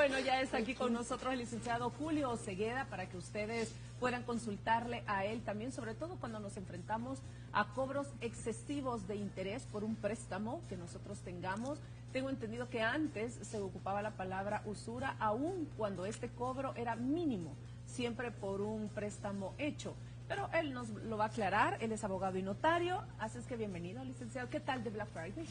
Bueno, ya está aquí con nosotros el licenciado Julio Osegueda para que ustedes puedan consultarle a él también, sobre todo cuando nos enfrentamos a cobros excesivos de interés por un préstamo que nosotros tengamos. Tengo entendido que antes se ocupaba la palabra usura, aun cuando este cobro era mínimo, siempre por un préstamo hecho. Pero él nos lo va a aclarar, él es abogado y notario, así es que bienvenido, licenciado. ¿Qué tal de Black Friday?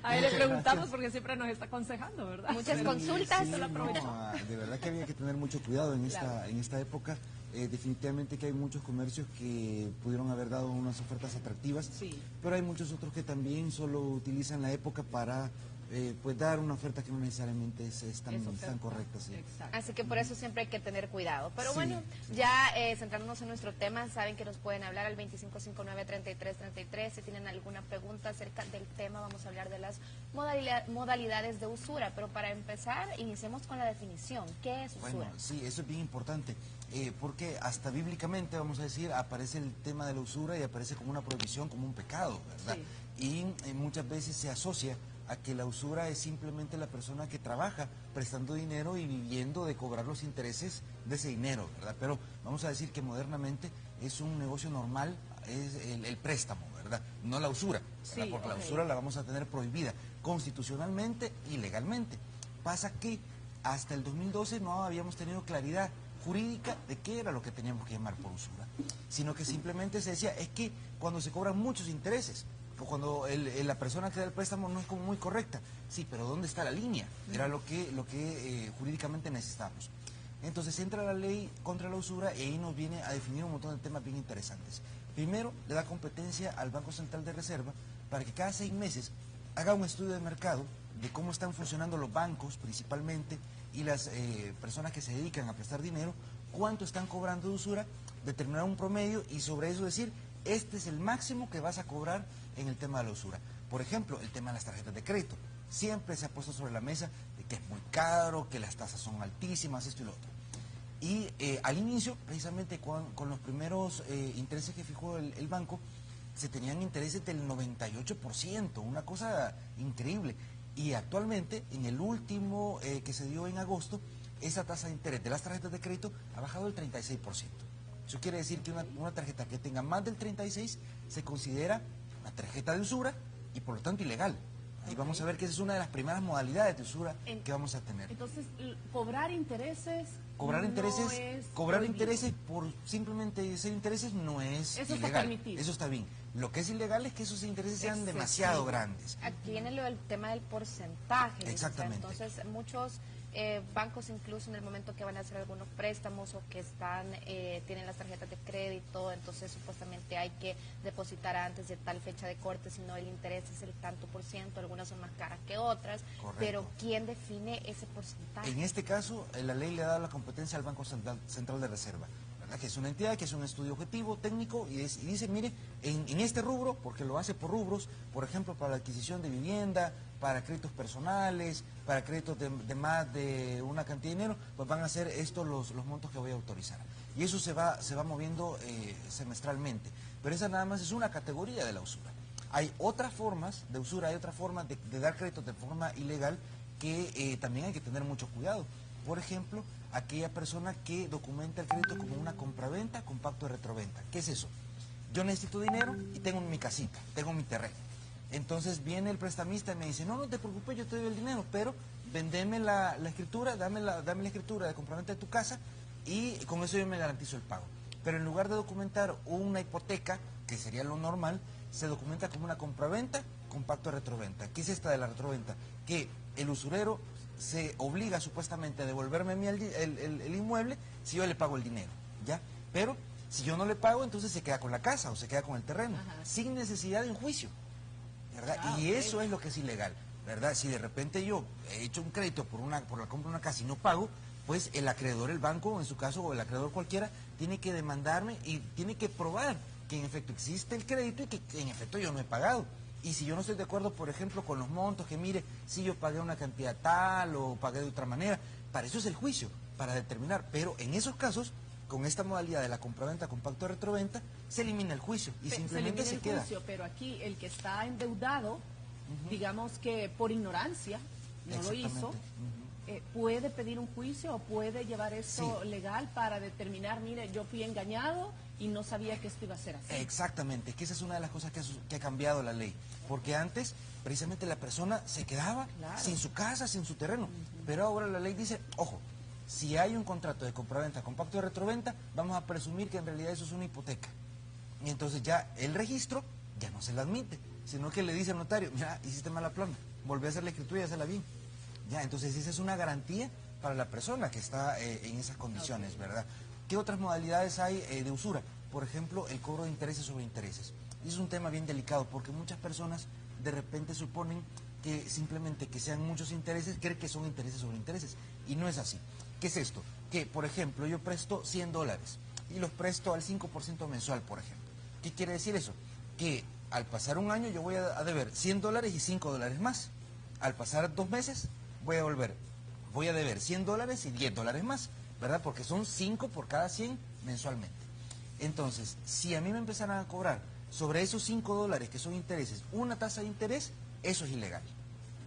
A él le preguntamos porque siempre nos está aconsejando, ¿verdad? Muchas consultas. Sí, de verdad que había que tener mucho cuidado en esta época. Definitivamente que hay muchos comercios que pudieron haber dado unas ofertas atractivas, sí, pero hay muchos otros que también solo utilizan la época para pues dar una oferta que no necesariamente es tan correcta. Sí. Así que por eso siempre hay que tener cuidado. Pero sí, bueno, sí. ya centrándonos en nuestro tema, saben que nos pueden hablar al 2559-3333. Si tienen alguna pregunta acerca del tema, vamos a hablar de las modalidades de usura. Pero para empezar, iniciemos con la definición. ¿Qué es usura? Bueno, sí, eso es bien importante, porque hasta bíblicamente, vamos a decir, aparece el tema de la usura y aparece como una prohibición, como un pecado, ¿verdad? Sí. Y muchas veces se asocia a que la usura es simplemente la persona que trabaja prestando dinero y viviendo de cobrar los intereses de ese dinero, ¿verdad? Pero vamos a decir que modernamente es un negocio normal, es el préstamo, ¿verdad? No la usura, ¿verdad? Sí, porque la usura la vamos a tener prohibida constitucionalmente y legalmente. Pasa que hasta el 2012 no habíamos tenido claridad jurídica de qué era lo que teníamos que llamar por usura, sino que simplemente se decía, es que cuando se cobran muchos intereses, o cuando la persona que da el préstamo no es como muy correcta. Sí, pero ¿dónde está la línea? Era lo que jurídicamente necesitamos. Entonces entra la ley contra la usura y ahí nos viene a definir un montón de temas bien interesantes. Primero, le da competencia al Banco Central de Reserva para que cada 6 meses haga un estudio de mercado de cómo están funcionando los bancos principalmente y las personas que se dedican a prestar dinero, cuánto están cobrando de usura, determinar un promedio y sobre eso decir, este es el máximo que vas a cobrar en el tema de la usura. Por ejemplo, el tema de las tarjetas de crédito. Siempre se ha puesto sobre la mesa de que es muy caro, que las tasas son altísimas, esto y lo otro. Y al inicio, precisamente con los primeros intereses que fijó el banco, se tenían intereses del 98%, una cosa increíble. Y actualmente, en el último que se dio en agosto, esa tasa de interés de las tarjetas de crédito ha bajado del 36%. Eso quiere decir que una tarjeta que tenga más del 36 se considera una tarjeta de usura y por lo tanto ilegal. Ahí vamos a ver que esa es una de las primeras modalidades de usura que vamos a tener. Entonces, cobrar intereses cobrar intereses por simplemente ser intereses no es eso ilegal. Está permitido. Eso está bien. Lo que es ilegal es que esos intereses sean demasiado grandes. Aquí viene el tema del porcentaje. Exactamente. Entonces, muchos bancos incluso en el momento que van a hacer algunos préstamos o que tienen las tarjetas de crédito, entonces supuestamente hay que depositar antes de tal fecha de corte, si no el interés es el tanto por ciento, algunas son más caras que otras. Correcto. Pero ¿quién define ese porcentaje? En este caso, la ley le ha dado la competencia al Banco Central de Reserva, ¿verdad? Que es una entidad que es un estudio objetivo, técnico, y dice, mire, en este rubro, porque lo hace por rubros, por ejemplo, para la adquisición de vivienda, para créditos personales, para créditos de más de una cantidad de dinero, pues van a ser estos los montos que voy a autorizar. Y eso se va moviendo semestralmente. Pero esa nada más es una categoría de la usura. Hay otras formas de usura, hay otras formas de dar créditos de forma ilegal que también hay que tener mucho cuidado. Por ejemplo, aquella persona que documenta el crédito como una compraventa con pacto de retroventa. ¿Qué es eso? Yo necesito dinero y tengo mi casita, tengo mi terreno. Entonces viene el prestamista y me dice, no te preocupes, yo te doy el dinero, pero vendeme la escritura, dame la escritura de compraventa de tu casa y con eso yo me garantizo el pago. Pero en lugar de documentar una hipoteca, que sería lo normal, se documenta como una compraventa con pacto de retroventa. ¿Qué es esta de la retroventa? Que el usurero se obliga supuestamente a devolverme a mí el inmueble si yo le pago el dinero, ¿ya? Pero si yo no le pago, entonces se queda con la casa o se queda con el terreno, sin necesidad de un juicio, ¿verdad? Y eso es lo que es ilegal, ¿verdad? Si de repente yo he hecho un crédito por la compra de una casa y no pago, pues el acreedor, el banco en su caso, o el acreedor cualquiera, tiene que demandarme y tiene que probar que en efecto existe el crédito y que en efecto yo no he pagado. Y si yo no estoy de acuerdo, por ejemplo, con los montos, que mire, si yo pagué una cantidad tal o pagué de otra manera, para eso es el juicio, para determinar. Pero en esos casos, con esta modalidad de la compraventa con pacto de retroventa, se elimina el juicio y simplemente se queda. Juicio, pero aquí el que está endeudado, digamos que por ignorancia no lo hizo, ¿puede pedir un juicio o puede llevar esto legal para determinar, mire, yo fui engañado y no sabía que esto iba a ser así? Exactamente, que esa es una de las cosas que ha cambiado la ley, porque antes precisamente la persona se quedaba sin su casa, sin su terreno, pero ahora la ley dice, ojo, si hay un contrato de compraventa con pacto de retroventa, vamos a presumir que en realidad eso es una hipoteca, y entonces ya el registro ya no se le admite, sino que le dice al notario, mira, hiciste mala plana, volví a hacer la escritura y hazla bien. Ya, entonces esa es una garantía para la persona que está en esas condiciones, ¿verdad? ¿Qué otras modalidades hay de usura? Por ejemplo, el cobro de intereses sobre intereses. Y es un tema bien delicado porque muchas personas de repente suponen que simplemente que sean muchos intereses, creen que son intereses sobre intereses. Y no es así. ¿Qué es esto? Que, por ejemplo, yo presto $100 y los presto al 5% mensual, por ejemplo. ¿Qué quiere decir eso? Que al pasar un año yo voy a deber $100 y $5 más. Al pasar 2 meses voy a deber $100 y $10 más, ¿verdad? Porque son 5 por cada 100 mensualmente. Entonces, si a mí me empezaran a cobrar sobre esos $5 que son intereses, una tasa de interés, eso es ilegal.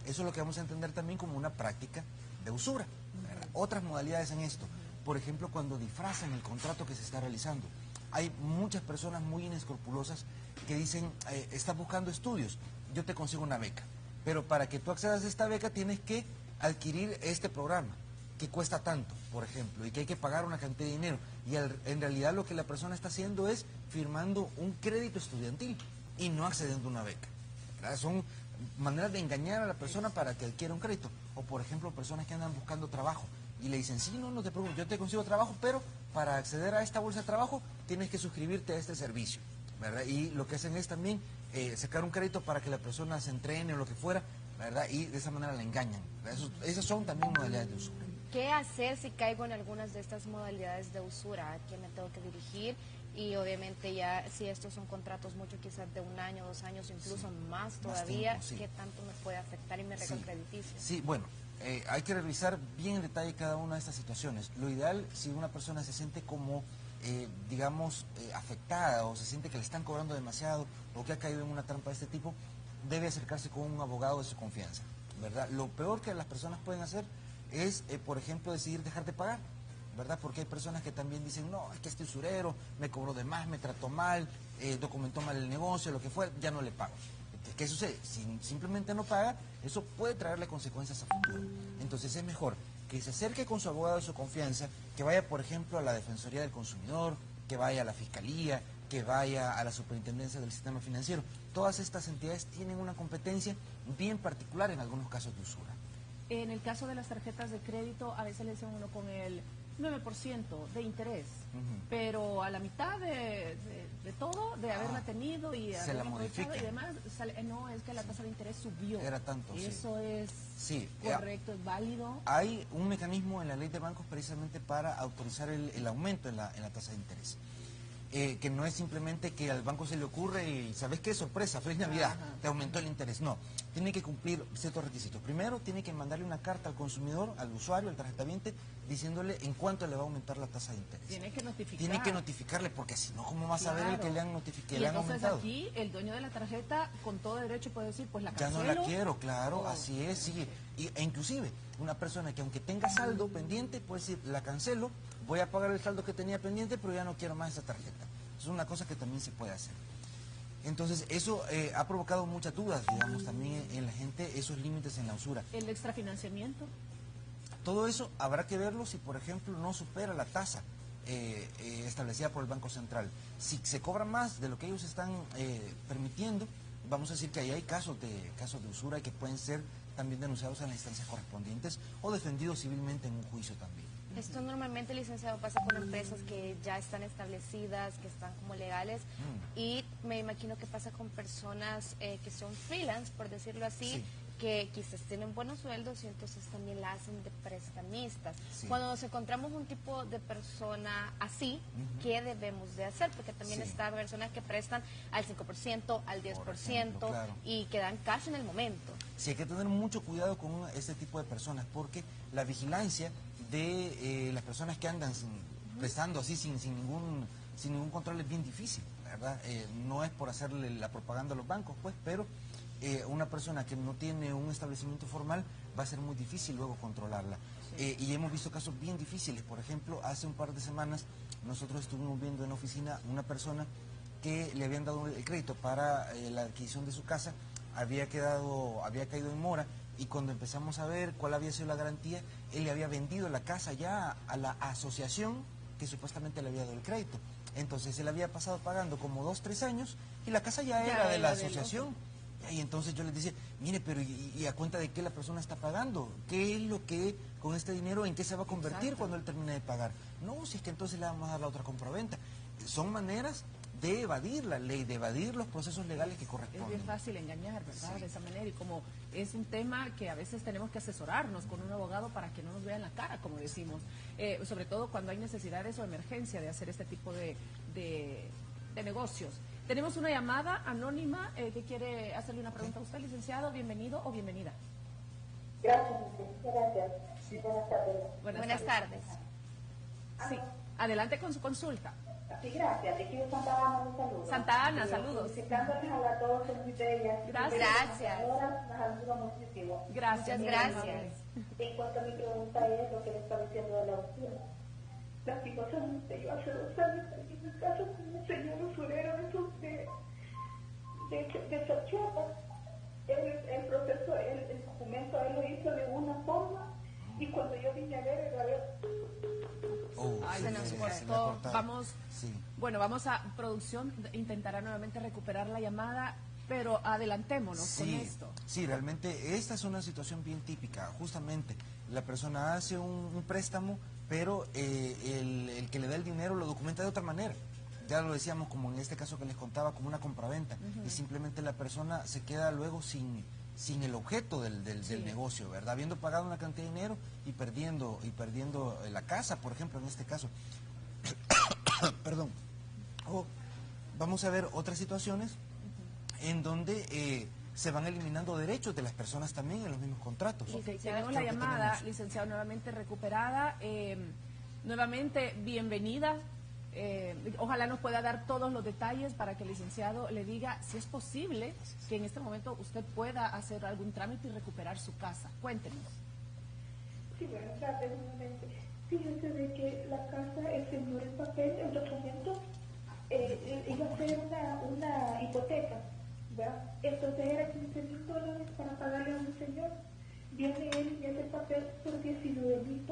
Eso es lo que vamos a entender también como una práctica de usura, ¿verdad? Otras modalidades en esto, por ejemplo, cuando disfrazan el contrato que se está realizando. Hay muchas personas muy inescrupulosas que dicen, estás buscando estudios, yo te consigo una beca, pero para que tú accedas a esta beca tienes que adquirir este programa que cuesta tanto, por ejemplo, y que hay que pagar una cantidad de dinero, y en realidad lo que la persona está haciendo es firmando un crédito estudiantil y no accediendo a una beca, ¿verdad? Son maneras de engañar a la persona para que adquiera un crédito. O por ejemplo, personas que andan buscando trabajo y le dicen, sí, no te preocupes, yo te consigo trabajo, pero para acceder a esta bolsa de trabajo tienes que suscribirte a este servicio, ¿verdad? Y lo que hacen es también sacar un crédito para que la persona se entrene o lo que fuera, ¿verdad? Y de esa manera la engañan. Esas son también modalidades de usura. ¿Qué hacer si caigo en algunas de estas modalidades de usura? ¿A quién me tengo que dirigir? Y obviamente ya si estos son contratos mucho quizás de 1 año, 2 años, incluso más todavía, más tiempo, ¿qué tanto me puede afectar y me recrediticia? Sí, bueno, hay que revisar bien en detalle cada una de estas situaciones. Lo ideal, si una persona se siente como, digamos, afectada o se siente que le están cobrando demasiado o que ha caído en una trampa de este tipo, debe acercarse con un abogado de su confianza, ¿verdad? Lo peor que las personas pueden hacer es, por ejemplo, decidir dejar de pagar, ¿verdad? Porque hay personas que también dicen, no, es que este usurero me cobró de más, me trató mal, documentó mal el negocio, lo que fuera, ya no le pago. ¿Qué sucede? Si simplemente no paga, eso puede traerle consecuencias a futuro. Entonces es mejor que se acerque con su abogado de su confianza, que vaya, por ejemplo, a la Defensoría del Consumidor, que vaya a la Fiscalía, que vaya a la Superintendencia del Sistema Financiero. Todas estas entidades tienen una competencia bien particular en algunos casos de usura. En el caso de las tarjetas de crédito, a veces le dicen uno con el 9% de interés, pero a la mitad de todo, de haberla tenido y se la modifica y demás, no, es que la tasa de interés subió. Era tanto, Eso es correcto, es válido. Hay un mecanismo en la ley de bancos precisamente para autorizar el aumento en la tasa de interés. Que no es simplemente que al banco se le ocurre y ¿sabes qué? Sorpresa, feliz Navidad, te aumentó el interés. No, tiene que cumplir ciertos requisitos. Primero, tiene que mandarle una carta al consumidor, al usuario, al tarjetaviente, diciéndole en cuánto le va a aumentar la tasa de interés. Tiene que notificar. Tiene que notificarle, porque si no, ¿cómo va a saber el que le han notificado? Y entonces aquí el dueño de la tarjeta con todo derecho puede decir, pues la cancelo. Ya no la quiero, claro, así es, sí. E inclusive, una persona que aunque tenga saldo pendiente, puede decir, la cancelo, voy a pagar el saldo que tenía pendiente, pero ya no quiero más esa tarjeta. Es una cosa que también se puede hacer. Entonces, eso ha provocado muchas dudas, digamos, también en la gente, esos límites en la usura. ¿El extrafinanciamiento? Todo eso habrá que verlo si, por ejemplo, no supera la tasa establecida por el Banco Central. Si se cobra más de lo que ellos están permitiendo, vamos a decir que ahí hay casos de usura que pueden ser también denunciados en las instancias correspondientes o defendidos civilmente en un juicio también. Esto normalmente, licenciado, pasa con empresas que ya están establecidas, que están como legales, y me imagino que pasa con personas que son freelance, por decirlo así, que quizás tienen buenos sueldos y entonces también la hacen de prestamistas. Cuando nos encontramos un tipo de persona así, ¿qué debemos de hacer? Porque también está personas que prestan al 5%, al 10%, y quedan casi en el momento. Sí, hay que tener mucho cuidado con este tipo de personas, porque la vigilancia de las personas que andan prestando así sin ningún control es bien difícil, ¿verdad? No es por hacerle la propaganda a los bancos, pues, pero una persona que no tiene un establecimiento formal va a ser muy difícil luego controlarla. Y hemos visto casos bien difíciles. Por ejemplo, hace un par de semanas nosotros estuvimos viendo en la oficina una persona que le habían dado el crédito para la adquisición de su casa, había caído en mora, y cuando empezamos a ver cuál había sido la garantía, él le había vendido la casa ya a la asociación que supuestamente le había dado el crédito. Entonces él había pasado pagando como 2, 3 años y la casa ya era de la asociación. Y entonces yo les decía, mire, pero ¿y a cuenta de qué la persona está pagando? ¿Qué es lo que con este dinero, en qué se va a convertir cuando él termine de pagar? No, si es que entonces le vamos a dar la otra compraventa. Son maneras de evadir la ley, de evadir los procesos legales que corresponden. Es bien fácil engañar, ¿verdad? De esa manera, y como es un tema que a veces tenemos que asesorarnos con un abogado para que no nos vean la cara, como decimos, sobre todo cuando hay necesidades o emergencia de hacer este tipo de negocios. Tenemos una llamada anónima que quiere hacerle una pregunta a usted, licenciado. Bienvenido o bienvenida. Gracias. Sí. Buenas tardes. Buenas tardes. Sí, adelante con su consulta. Sí, gracias. De aquí de Santa Ana, un saludo. Santa Ana, saludos. Felicitándoles a todos, son muy bellas. Gracias. Ahora las admiro muchísimo. Gracias. Muchas gracias. En cuanto a mi pregunta es lo que le estaba diciendo de la opción. Lastimosamente, yo hace 2 años aquí en mi casa con un señor usurero de Sochiapa. El proceso, el documento, él lo hizo de una forma, y cuando yo vine a ver, Ay, se nos cortó. Vamos, sí. Bueno, vamos a producción, intentará nuevamente recuperar la llamada, pero adelantémonos con esto. Sí, realmente esta es una situación bien típica. Justamente la persona hace un préstamo, pero el que le da el dinero lo documenta de otra manera. Ya lo decíamos, como en este caso que les contaba, como una compraventa, y simplemente la persona se queda luego sin el objeto del negocio, ¿verdad? Habiendo pagado una cantidad de dinero y perdiendo la casa, por ejemplo, en este caso. Perdón. Vamos a ver otras situaciones en donde se van eliminando derechos de las personas también en los mismos contratos. Tenemos la llamada, licenciado, nuevamente recuperada. Nuevamente, bienvenida. Ojalá nos pueda dar todos los detalles para que el licenciado le diga si es posible que en este momento usted pueda hacer algún trámite y recuperar su casa. Cuéntenos. Sí, buenas tardes, nuevamente. Fíjense de que la casa, el señor en papel, el documento, iba a ser una hipoteca, ¿verdad? Entonces era $15,000 para pagarle a un señor. Viene él y hace el papel por $19,000,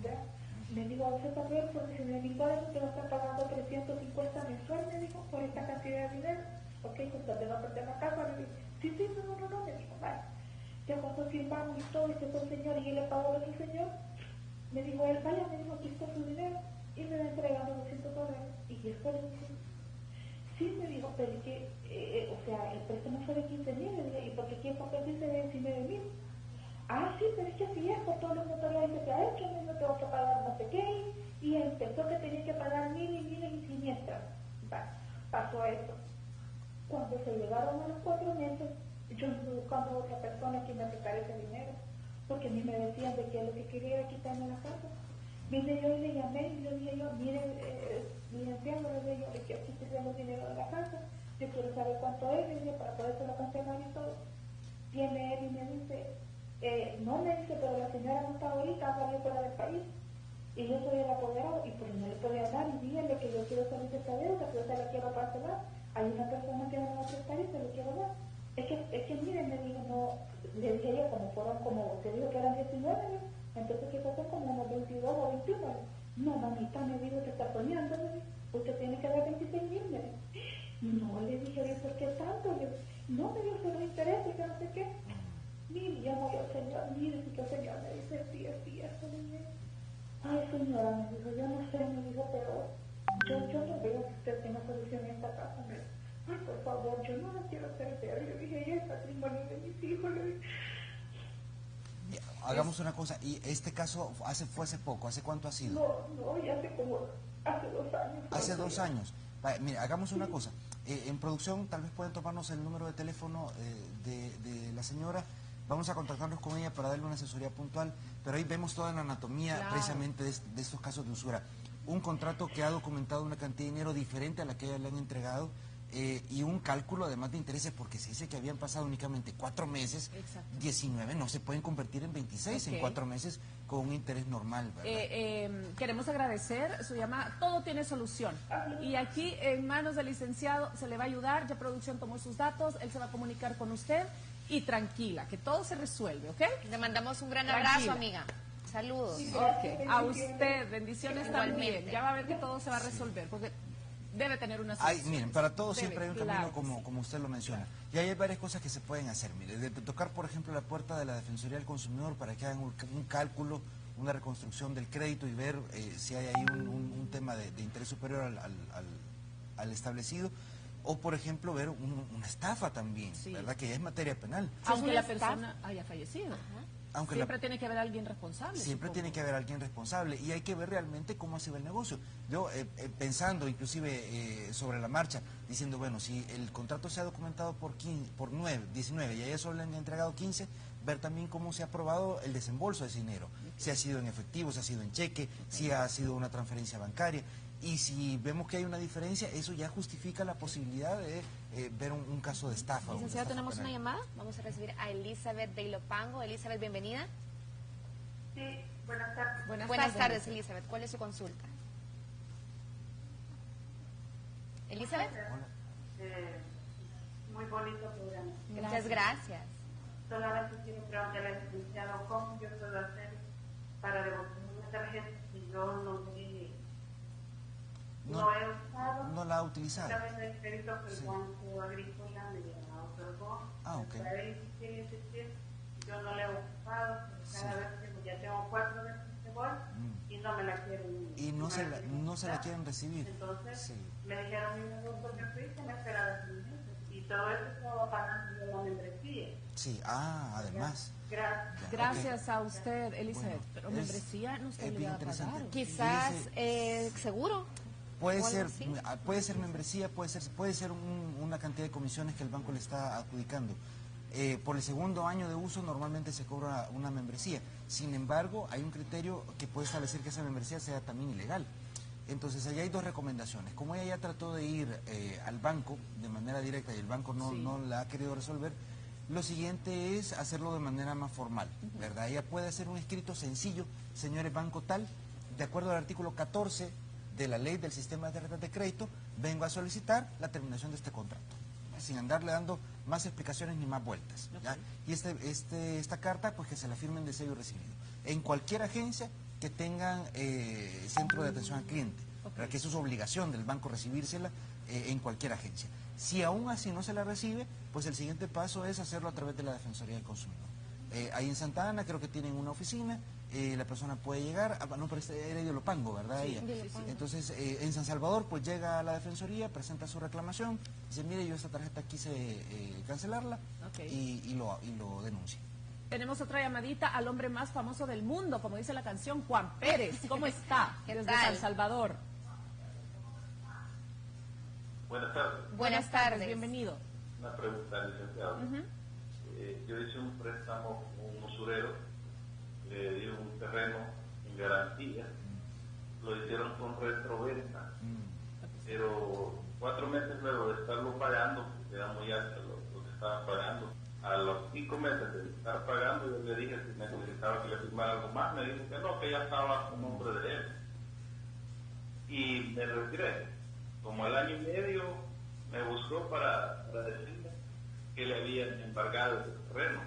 ¿verdad? Me dijo, ese papel por $19,000 te va a estar pagando 350 mensual, me dijo, por esta cantidad de dinero. Ok, pues te va a perder la casa. Le dije, sí, no, me dijo, vale. Ya cuando firmamos y todo, este fue el señor, y él le pagó a ese señor, me dijo él, vaya, me dijo, aquí está su dinero, y me va entregando $200. Y después le dije, sí, me dijo, pero es que, o sea, el préstamo fue de 15,000, le dije, ¿y por qué aquí el papel dice de 19,000? Ah, sí, pero es que así es, por todos los notarios que se ha hecho, no tengo que pagar no sé qué, y empezó que tenía que pagar 1,000 y siniestras. Pasó eso. Cuando se llegaron a los 4 meses, yo estuve buscando a otra persona que me aplicara ese dinero, porque a mí me decían de que lo que quería era quitarme la casa. Vine yo y le llamé y le dije yo, mire, licenciado, le dije yo, de que aquí tenemos dinero de la casa, yo quiero saber cuánto es, le dije, para poderse lo cancelar y todo. Viene él y me dice, no, me dice, pero la señora no está ahorita, salió fuera del país, y yo soy el apoderado, y pues no le puede hablar, y dígale que yo quiero salir de esta deuda, que yo se la quiero cancelar. Hay una persona que me va a prestar y se lo quiero dar. Es que mire, me dijo, no, le dije yo, como usted dijo que eran 19, ¿no? Entonces que fueron como unos 22 o 21. No, mamita, me dijo, te está soñando, usted tiene que dar 26,000, me dijo. No, le dije, ¿por qué tanto? Yo, no, me dijo, se lo interesa, y que no sé qué. Mire, llamo yo al señor, mire, si que el señor me dice, sí, eso, le dije. Ay, señora, me dijo, yo no sé, me dijo, pero yo no veo que usted tenga solución en esta casa, me dijo. Ay, por favor, yo no la quiero perder. Yo dije, y el patrimonio de mis hijos. Hagamos una cosa, y este caso fue hace poco, ¿hace cuánto ha sido? No, ya hace 2 años. Hace 2 años. Mira, hagamos una cosa, en producción tal vez pueden tomarnos el número de teléfono de la señora, vamos a contactarnos con ella para darle una asesoría puntual, pero ahí vemos toda la anatomía precisamente de estos casos de usura. Un contrato que ha documentado una cantidad de dinero diferente a la que ella le han entregado, y un cálculo además de intereses, porque se dice que habían pasado únicamente 4 meses, Exacto. 19 no se pueden convertir en 26 Ok. en 4 meses con un interés normal, ¿verdad? Queremos agradecer su llamada. Todo tiene solución. Y aquí, en manos del licenciado, se le va a ayudar. Ya producción tomó sus datos, él se va a comunicar con usted. Y tranquila, que todo se resuelve, ¿ok? Le mandamos un gran Tranquila. abrazo, amiga. Saludos. Ok, a usted, bendiciones también. Igualmente. Ya va a ver que todo se va a resolver, porque debe tener una Hay, solución. miren, para todo Debe, siempre hay un claro camino que como, sí. como usted lo menciona. Y hay varias cosas que se pueden hacer. Mire, de tocar, por ejemplo, la puerta de la Defensoría del Consumidor para que hagan un cálculo, una reconstrucción del crédito y ver si hay ahí un tema de interés superior al establecido. O, por ejemplo, ver una estafa también, Sí. ¿verdad? Que ya es materia penal. Aunque una la estafa. persona haya fallecido. Aunque Siempre tiene que haber alguien responsable. Siempre supongo. tiene que haber alguien responsable y hay que ver realmente cómo se va el negocio. Yo pensando inclusive sobre la marcha, diciendo, bueno, si el contrato se ha documentado por 19 y a ellos solo le han entregado 15, ver también cómo se ha aprobado el desembolso de ese dinero. Si ha sido en efectivo, si ha sido en cheque, si ha sido una transferencia bancaria. Y si vemos que hay una diferencia, eso ya justifica la posibilidad de ver un caso de estafa. una Licenciado, estafa tenemos una penal. llamada. Vamos a recibir a Elizabeth de Ilopango. Elizabeth, bienvenida. Sí, buenas tardes. Buenas tardes, Elizabeth. ¿Cuál es su consulta? Elizabeth, Muy bonito programa. muchas gracias. Solamente quiero preguntarle al licenciado cómo yo puedo hacer para devolver una tarjeta si yo no he usado. No la ha utilizado. Esta vez el crédito que el Sí. Banco Agrícola me otorgó. Ah, ok. Para ver si tiene existir. Yo no le he ocupado. Cada Sí. vez que ya tengo 4 veces que voy y no me la quieren. Y no se la quitar. quieren recibir. Entonces Sí. me dijeron, mira, porque fui que me esperaba 6 meses. Y todo eso estaba pagando yo la membresía. Sí, además. Gracias. Ya, Gracias ok. a usted, Elizabeth. Bueno, pero es- membresía no está es bien obligada a interesante. pagar. Quizás Fíjese, seguro. Puede o algo ser, así. puede ser membresía, puede ser una cantidad de comisiones que el banco le está adjudicando. Por el segundo año de uso normalmente se cobra una membresía. Sin embargo, hay un criterio que puede establecer que esa membresía sea también ilegal. Entonces, ahí hay 2 recomendaciones. Como ella ya trató de ir al banco de manera directa y el banco no, Sí. no la ha querido resolver, lo siguiente es hacerlo de manera más formal, ¿verdad? Ella puede hacer un escrito sencillo, señores banco tal, de acuerdo al artículo 14 de la ley del sistema de tarjetas de crédito, vengo a solicitar la terminación de este contrato, sin andarle dando más explicaciones ni más vueltas, ¿ya? Ok. Y esta carta, pues que se la firmen de sello recibido. En cualquier agencia que tengan centro de atención al cliente, ¿verdad? Que eso es obligación del banco recibírsela en cualquier agencia. Si aún así no se la recibe, pues el siguiente paso es hacerlo a través de la Defensoría del Consumidor. Ahí en Santa Ana creo que tienen una oficina, la persona puede llegar, no, pero era de Ilopango, ¿verdad? Sí, Ella. de Ilopango. Entonces, en San Salvador, pues llega a la Defensoría, presenta su reclamación, dice, mire, yo esta tarjeta quise cancelarla Ok. y lo denuncia. Tenemos otra llamadita al hombre más famoso del mundo, como dice la canción, Juan Pérez. ¿Cómo está? ¿Qué Desde tal? San Salvador. Buenas tardes. Buenas tardes. Bienvenido. Una pregunta, licenciado. Yo hice un préstamo con un usurero, le di un terreno en garantía, lo hicieron con retroventa, pero 4 meses luego de estarlo pagando, porque era muy alto lo que estaban pagando, a los 5 meses de estar pagando, yo le dije si necesitaba que le firmara algo más, me dijo que no, que ya estaba con nombre de él. Y me retiré. Como al año y medio me buscó para decirme que le habían embargado ese terreno.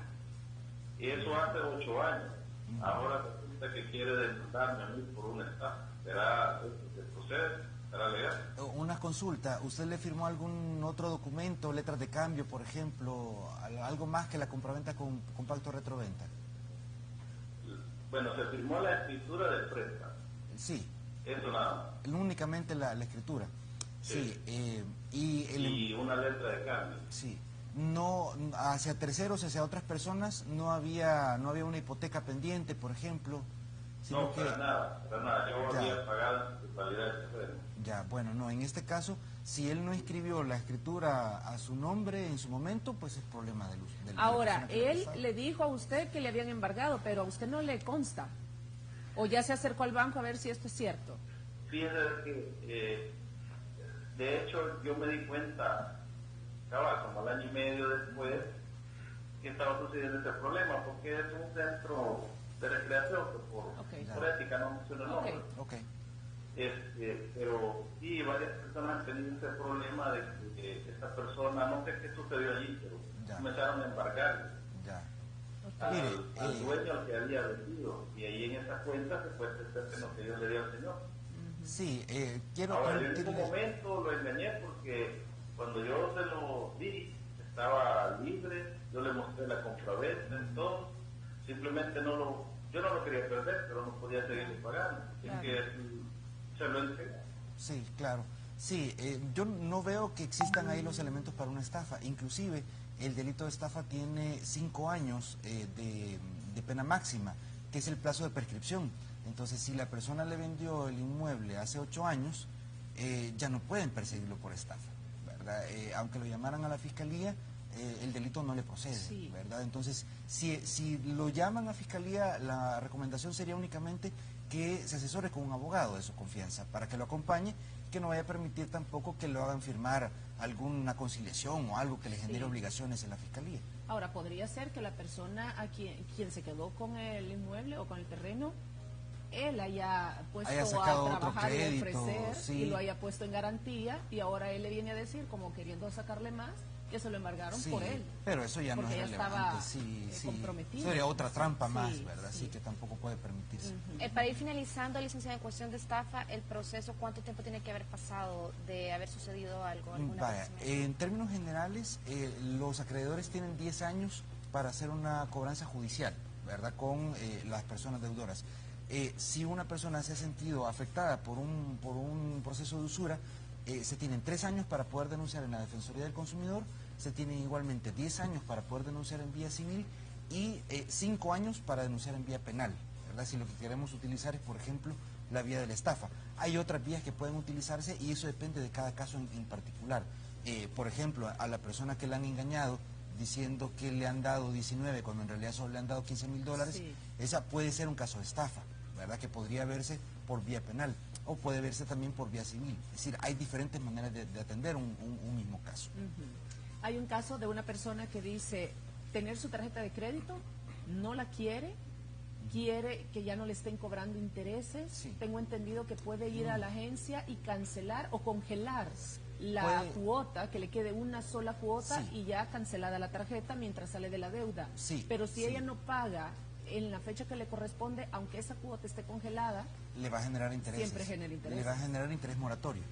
Y eso hace 8 años. Ahora resulta que quiere demandarme a mí por una estafa. ¿Será que procede? ¿Será legal? Una consulta, ¿usted le firmó algún otro documento, letras de cambio, por ejemplo, algo más que la compraventa con pacto retroventa? Bueno, se firmó la escritura del préstamo. Sí, Eso nada más. únicamente la escritura. Sí, Y una letra de cambio. sí. No, hacia terceros, hacia otras personas, no había una hipoteca pendiente, por ejemplo, sino No, que... para nada. Yo Ya. había pagado en totalidad el terreno. Ya, bueno, no, en este caso, si él no escribió la escritura a su nombre en su momento, pues es problema del uso. Ahora, él le dijo a usted que le habían embargado, pero a usted no le consta. O ya se acercó al banco a ver si esto es cierto. Fíjese que De hecho, yo me di cuenta, como al año y medio después, que estaba sucediendo ese problema, porque es un centro de recreación, que por ética no menciona el nombre. Pero sí, varias personas han tenido ese problema de que esta persona, no sé qué sucedió allí, pero comenzaron a embargar al dueño al que había vendido, y ahí en esa cuenta se puede hacer lo que Dios le dio al Señor. Sí, quiero... Ahora, yo en un momento lo engañé porque cuando yo se lo di, estaba libre, yo le mostré la compraventa y todo, simplemente yo no lo quería perder, pero no podía seguirle pagando, así que se lo entregué. Sí, claro. Sí, yo no veo que existan ahí los elementos para una estafa. Inclusive, el delito de estafa tiene 5 años de pena máxima, que es el plazo de prescripción. Entonces, si la persona le vendió el inmueble hace 8 años, ya no pueden perseguirlo por estafa, ¿verdad? Aunque lo llamaran a la fiscalía, el delito no le procede, ¿verdad? Entonces, si lo llaman a fiscalía, la recomendación sería únicamente que se asesore con un abogado de su confianza para que lo acompañe, que no vaya a permitir tampoco que lo hagan firmar alguna conciliación o algo que le genere obligaciones en la fiscalía. Ahora, podría ser que la persona a quien se quedó con el inmueble o con el terreno, él haya puesto a trabajar y ofrecer y lo haya puesto en garantía, y ahora él le viene a decir, como queriendo sacarle más, que se lo embargaron por él. Pero eso ya no es relevante, comprometido. Sería otra trampa más, ¿verdad? Así que tampoco puede permitirse. Para ir finalizando, licenciada, en cuestión de estafa, el proceso, ¿cuánto tiempo tiene que haber pasado de haber sucedido algo? En términos generales, los acreedores tienen 10 años para hacer una cobranza judicial, ¿verdad? Con las personas deudoras. Si una persona se ha sentido afectada por un proceso de usura, se tienen 3 años para poder denunciar en la Defensoría del Consumidor, se tienen igualmente 10 años para poder denunciar en vía civil y 5 años para denunciar en vía penal, ¿verdad? Si lo que queremos utilizar es, por ejemplo, la vía de la estafa. Hay otras vías que pueden utilizarse y eso depende de cada caso en particular. Por ejemplo, a la persona que le han engañado diciendo que le han dado 19 cuando en realidad solo le han dado $15,000, esa puede ser un caso de estafa, ¿verdad? Que podría verse por vía penal o puede verse también por vía civil. Es decir, hay diferentes maneras de atender un mismo caso. Hay un caso de una persona que dice tener su tarjeta de crédito, no la quiere que ya no le estén cobrando intereses. Tengo entendido que puede ir a la agencia y cancelar o congelar la cuota, que le quede una sola cuota y ya cancelada la tarjeta mientras sale de la deuda. Pero si ella no paga en la fecha que le corresponde, aunque esa cuota esté congelada, le va a generar intereses. Siempre genera intereses. Le va a generar interés moratorio.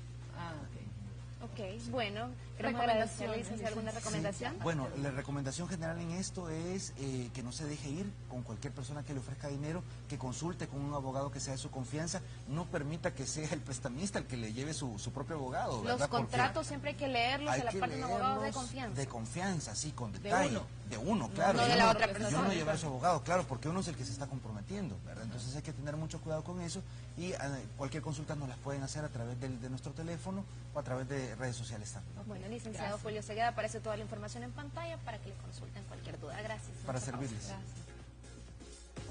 Ok, bueno, ¿alguna recomendación? Bueno, la recomendación general en esto es que no se deje ir con cualquier persona que le ofrezca dinero, que consulte con un abogado que sea de su confianza, no permita que sea el prestamista el que le lleve su propio abogado, ¿verdad? Los contratos siempre hay que leerlos de la parte de un abogado de confianza. De confianza, sí, con detalle. De uno, claro. No de la otra persona. Yo no llevar a su abogado, claro, porque uno es el que se está comprometiendo, ¿verdad? Entonces hay que tener mucho cuidado con eso y cualquier consulta nos las pueden hacer a través de nuestro teléfono o a través de redes sociales también. Bueno, licenciado Julio Segueda, aparece toda la información en pantalla para que le consulten cualquier duda. Gracias. Para servirles. Gracias.